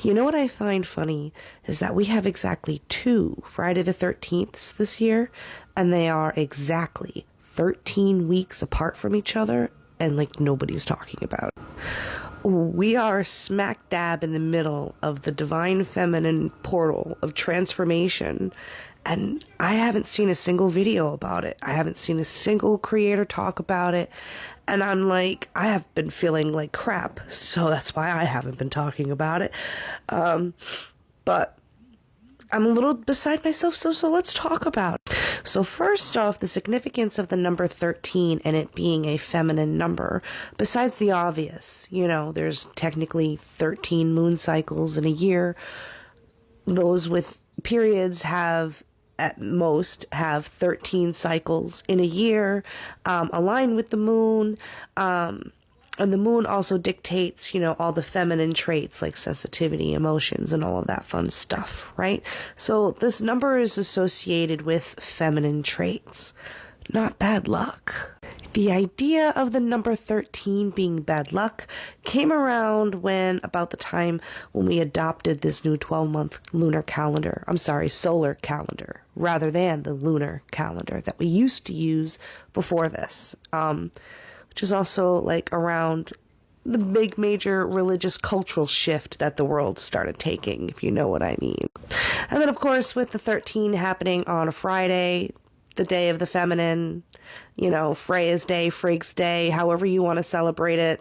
You know what I find funny is that we have exactly two Friday the 13th this year, and they are exactly 13 weeks apart from each other, and like nobody's talking about it. We are smack dab in the middle of the divine feminine portal of transformation, and I haven't seen a single video about it. I haven't seen a single creator talk about it. And I'm like, I have been feeling like crap, so that's why I haven't been talking about it. But I'm a little beside myself, so let's talk about it. So first off, the significance of the number 13 and it being a feminine number, besides the obvious, you know, there's technically 13 moon cycles in a year. Those with periods at most have 13 cycles in a year, aligned with the moon. And the moon also dictates, you know, all the feminine traits like sensitivity, emotions, and all of that fun stuff, right? So this number is associated with feminine traits, not bad luck. The idea of the number 13 being bad luck came around about the time when we adopted this new 12-month lunar calendar. I'm sorry, solar calendar, rather than the lunar calendar that we used to use before this, which is also like around the big major religious cultural shift that the world started taking, if you know what I mean. And then, of course, with the 13 happening on a Friday, the day of the feminine, you know, Freya's Day, Freig's Day, however you want to celebrate it,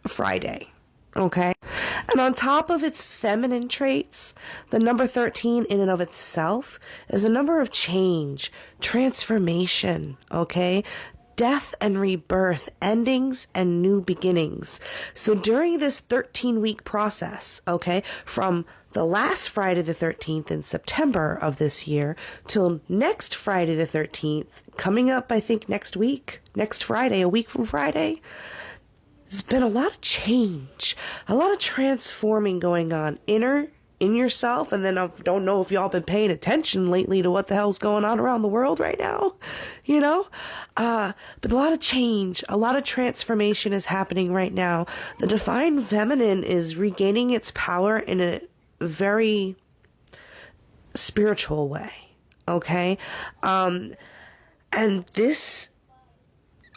Friday, okay? And on top of its feminine traits, the number 13 in and of itself is a number of change, transformation, okay? Death and rebirth, endings and new beginnings. So during this 13-week process, okay, from the last Friday the 13th in September of this year till next Friday the 13th, coming up, I think, next week, next Friday, a week from Friday, there's been a lot of change, a lot of transforming going on in yourself. And then I don't know if y'all been paying attention lately to what the hell's going on around the world right now, you know? But a lot of change, a lot of transformation is happening right now. The divine feminine is regaining its power in a very spiritual way, okay? And this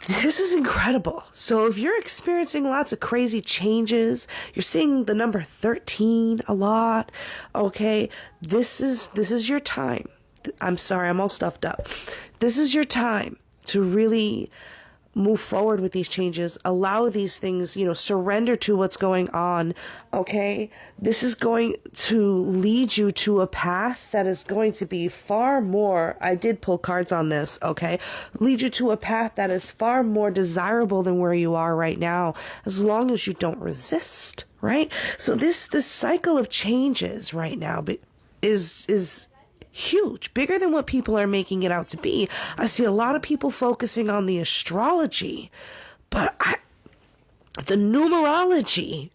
is incredible. So if you're experiencing lots of crazy changes, you're seeing the number 13 a lot, okay, this is your time. I'm sorry, I'm all stuffed up. This is your time to really move forward with these changes, allow these things, you know, surrender to what's going on, okay? This is going to lead you to a path that is going to be far more, I did pull cards on this, okay? Lead you to a path that is far more desirable than where you are right now, as long as you don't resist, right? So this cycle of changes right now is huge, bigger than what people are making it out to be. I see a lot of people focusing on the astrology, but the numerology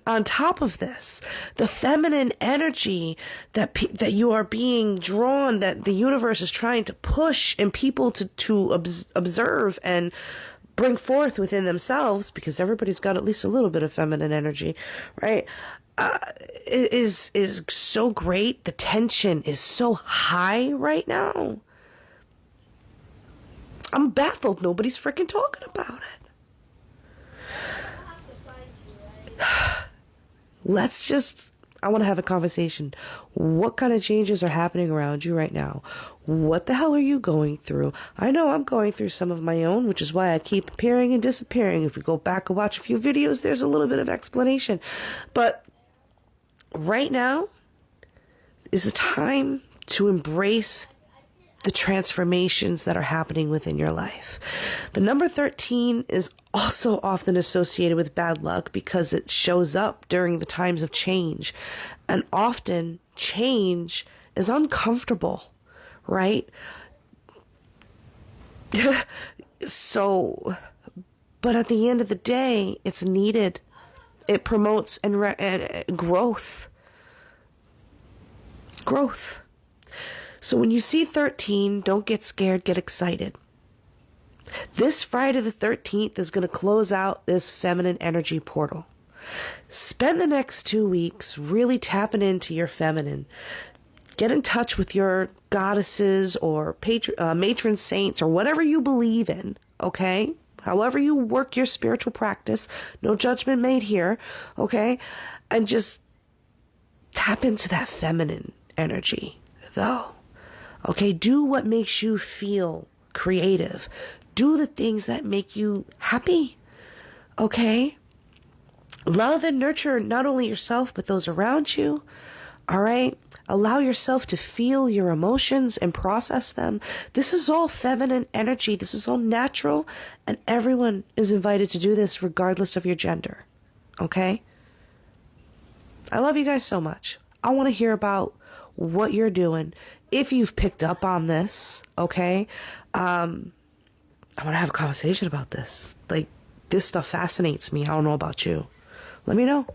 on top of this, the feminine energy that you are being drawn, that the universe is trying to push and people to observe and bring forth within themselves, because everybody's got at least a little bit of feminine energy, right? Is so great. The tension is so high right now. I'm baffled. Nobody's freaking talking about it. I want to have a conversation. What kind of changes are happening around you right now? What the hell are you going through? I know I'm going through some of my own, which is why I keep appearing and disappearing. If you go back and watch a few videos, there's a little bit of explanation. But right now is the time to embrace the transformations that are happening within your life. The number 13 is also often associated with bad luck because it shows up during the times of change. And often change is uncomfortable, right? But at the end of the day, it's needed. It promotes growth. Growth. So when you see 13, don't get scared, get excited. This Friday the 13th is going to close out this feminine energy portal. Spend the next 2 weeks really tapping into your feminine. Get in touch with your goddesses or matron saints or whatever you believe in, okay? However you work your spiritual practice, no judgment made here, okay? And just tap into that feminine energy, though. Okay, do what makes you feel creative. Do the things that make you happy, okay? Love and nurture not only yourself, but those around you. All right? Allow yourself to feel your emotions and process them. This is all feminine energy. This is all natural. And everyone is invited to do this regardless of your gender. Okay? I love you guys so much. I want to hear about what you're doing. If you've picked up on this, okay? I want to have a conversation about this. Like, this stuff fascinates me. I don't know about you. Let me know.